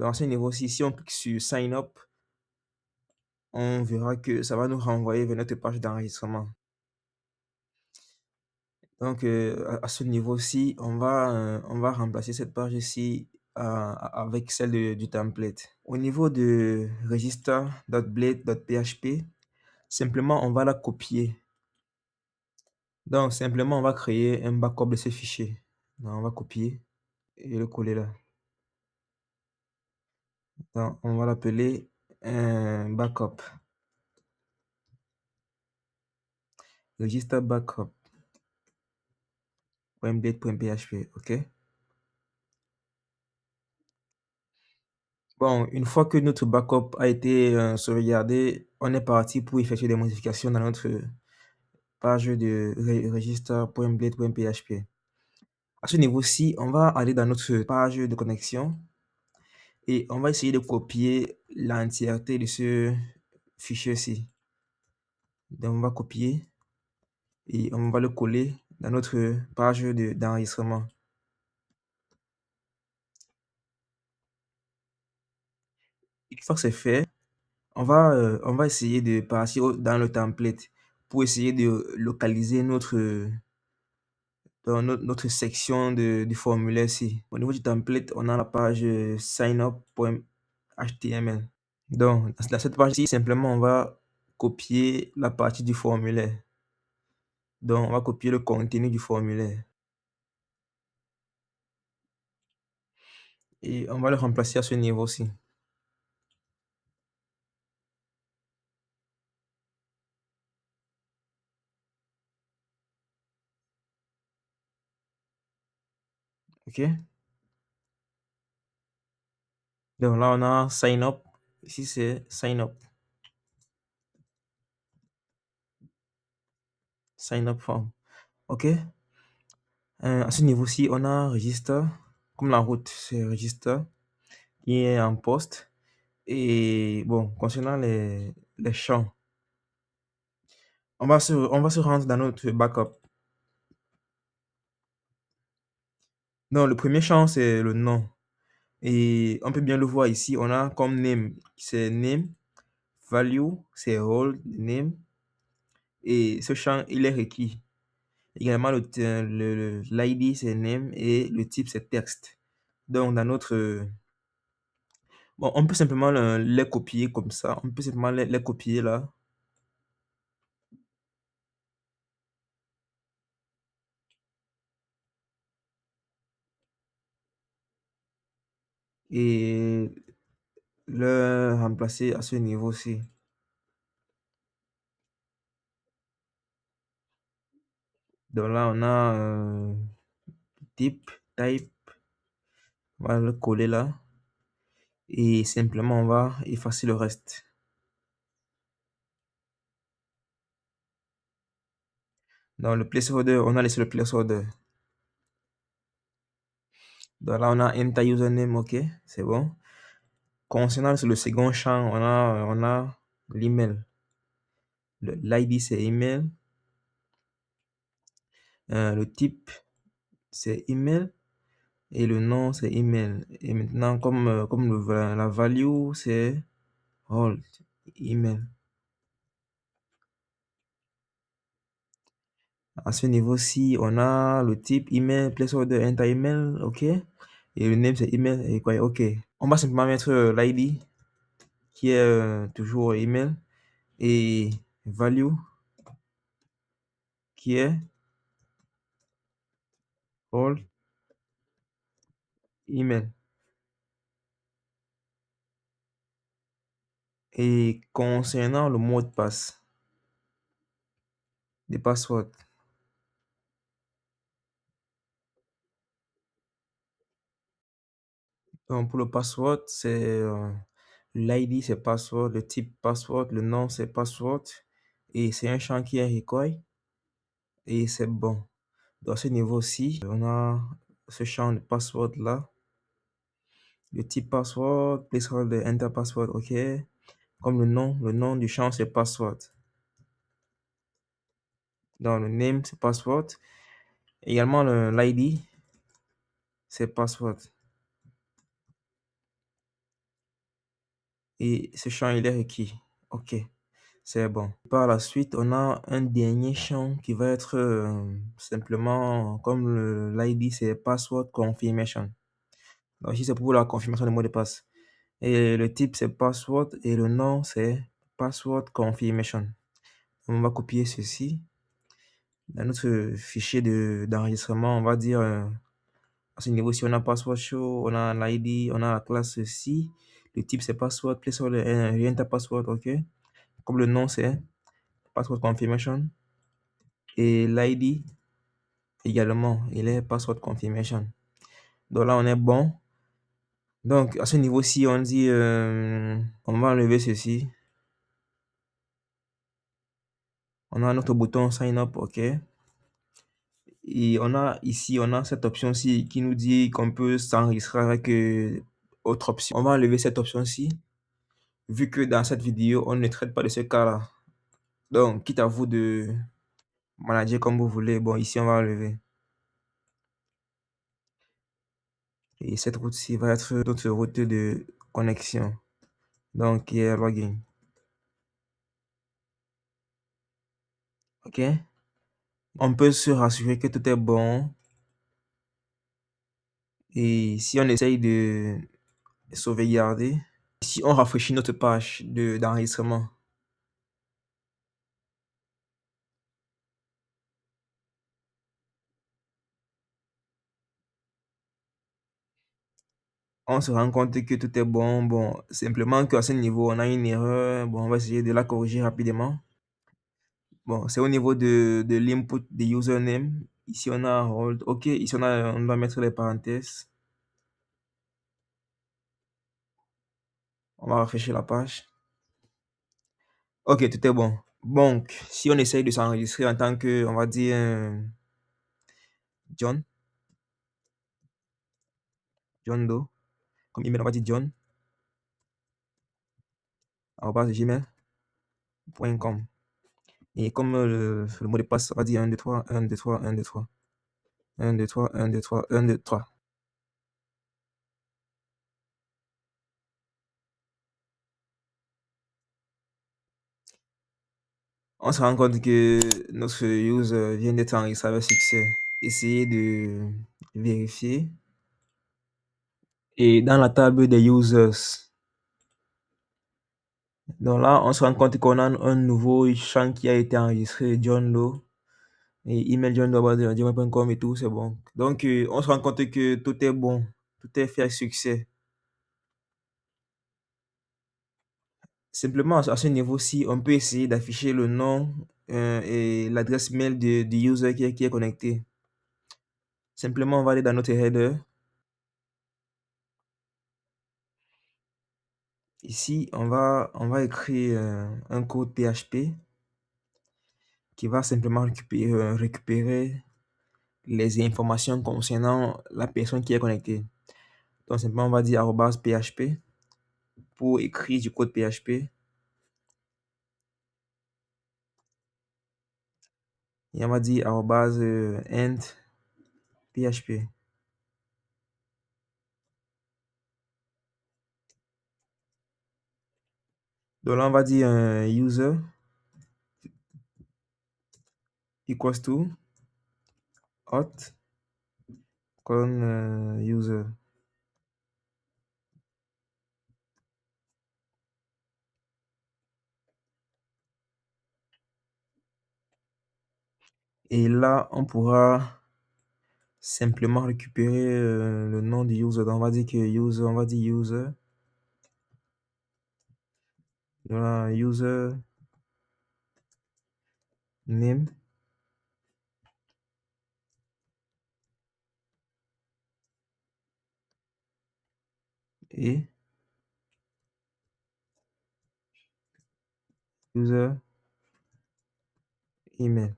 Dans ce niveau-ci, si on clique sur Sign Up, on verra que ça va nous renvoyer vers notre page d'enregistrement. Donc, à ce niveau-ci, on va remplacer cette page-ci avec celle du template. Au niveau de register.blade.php, simplement, on va la copier. Donc, simplement, on va créer un backup de ce fichier. Donc, on va copier et le coller là. Donc, on va l'appeler un backup. Register backup.blade.php, OK? Bon, une fois que notre backup a été sauvegardé, on est parti pour effectuer des modifications dans notre page de register.blade.php. À ce niveau-ci, on va aller dans notre page de connexion et on va essayer de copier l'entièreté de ce fichier-ci. Donc, on va copier et on va le coller dans notre page d'enregistrement. Une fois que c'est fait, on va essayer de partir dans le template pour essayer de localiser notre section du formulaire-ci. Au niveau du template, on a la page signup.html. Donc, dans cette page-ci, simplement, on va copier la partie du formulaire. Donc, on va copier le contenu du formulaire. Et on va le remplacer à ce niveau-ci. OK? Donc là, on a sign up. Ici, c'est sign up. Sign up form. OK? À ce niveau-ci, on a register. Comme la route, c'est register qui est en poste. Et bon, concernant les champs, on va se rendre dans notre backup. Donc, le premier champ, c'est le nom. Et on peut bien le voir ici, on a comme name, c'est name, value, c'est role, name. Et ce champ, il est requis. Également, l'ID, c'est name et le type, c'est texte. Donc, dans notre... Bon, on peut simplement les copier comme ça. On peut simplement les copier là. Et le remplacer à ce niveau-ci. Donc là, on a type, on va le coller là. Et simplement, on va effacer le reste. Dans le placeholder, on a laissé le placeholder. Donc là, on a enter username, OK, c'est bon. Concernant le second champ, on a l'email. L'ID, c'est email. Le type, c'est email. Et le nom, c'est email. Et maintenant, comme la value, c'est hold, email. À ce niveau-ci, on a le type email, placeholder, enter email, OK. Et le name, c'est email, et quoi, OK. On va simplement mettre l'ID, qui est toujours email, et value, qui est hold, email. Et concernant le mot de passe, des passwords, donc pour le password, c'est l'ID, c'est password, le type password, le nom, c'est password, et c'est un champ qui est required, et c'est bon. Dans ce niveau-ci, on a ce champ de password là, le type password, placeholder, enter password, OK. Comme le nom du champ, c'est password. Dans le name, c'est password. Également, l'ID, c'est password. et ce champ il est requis. OK, c'est bon. Par la suite, on a un dernier champ qui va être simplement comme l'ID, c'est password confirmation. Donc ici, c'est pour la confirmation de mot de passe. Et le type, c'est password et le nom, c'est password confirmation. On va copier ceci. Dans notre fichier d'enregistrement, on va dire à ce niveau, si on a password show, on a l'ID, on a la classe ci. Le type, c'est password, placeholder, enter password, OK. Comme le nom, c'est password confirmation. Et l'ID également, il est password confirmation. Donc là, on est bon. Donc, à ce niveau-ci, on dit, on va enlever ceci. On a notre bouton sign up, OK. Et on a ici, on a cette option-ci qui nous dit qu'on peut s'enregistrer avec autre option. On va enlever cette option-ci, vu que dans cette vidéo, on ne traite pas de ce cas-là. Donc, quitte à vous de manager comme vous voulez. Bon, ici, on va enlever. Et cette route-ci va être notre route de connexion. Donc, qui est login. OK. On peut se rassurer que tout est bon. Et si on essaye de sauvegarder, si on rafraîchit notre page d'enregistrement, on se rend compte que tout est bon. Bon, simplement qu'à ce niveau, on a une erreur. Bon, on va essayer de la corriger rapidement. Bon, c'est au niveau de l'input de username. Ici, on a hold. OK, ici, on doit mettre les parenthèses. On va rafraîchir la page. OK, tout est bon. Donc, si on essaye de s'enregistrer en tant que, on va dire, John, John Doe, comme email, on va dire John, arobase gmail.com. Et comme le mot de passe, on va dire 1, 2, 3, 1, 2, 3, 1, 2, 3. 1, 2, 3, 1, 2, 3, 1, 2, 3. On se rend compte que notre user vient d'être enregistré avec succès. Essayez de vérifier. Et dans la table des users, donc là, on se rend compte qu'on a un nouveau champ qui a été enregistré, John Doe. Et email johndoe@gmail.com et tout, c'est bon. Donc, on se rend compte que tout est bon. Tout est fait avec succès. Simplement, à ce niveau-ci, on peut essayer d'afficher le nom et l'adresse mail du user qui est connecté. Simplement, on va aller dans notre header. Ici, on va écrire un code PHP qui va simplement récupérer les informations concernant la personne qui est connectée. Donc, simplement, on va dire arobase PHP pour écrire du code PHP. Et on va dire arobase end PHP. Donc là, on va dire user equals to auth comme user. Et là, on pourra simplement récupérer le nom du user. Donc, on va dire que user, on va dire user. Voilà, user name et user email.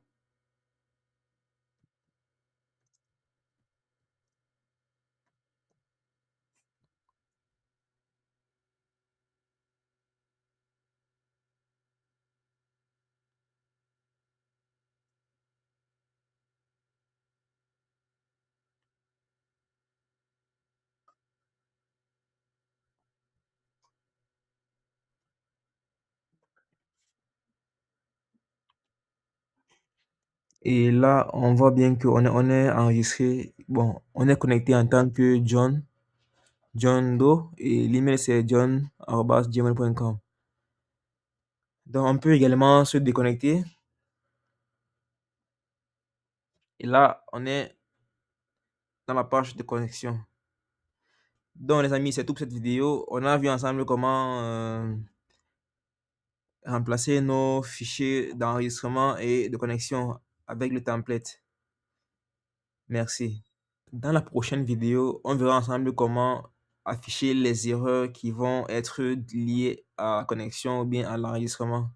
Et là, on voit bien qu'on est enregistré. Bon, on est connecté en tant que John Doe, et l'email c'est john@gmail.com. Donc, on peut également se déconnecter. Et là, on est dans la page de connexion. Donc, les amis, c'est tout pour cette vidéo. On a vu ensemble comment remplacer nos fichiers d'enregistrement et de connexion avec le template. Merci. Dans la prochaine vidéo, on verra ensemble comment afficher les erreurs qui vont être liées à la connexion ou bien à l'enregistrement.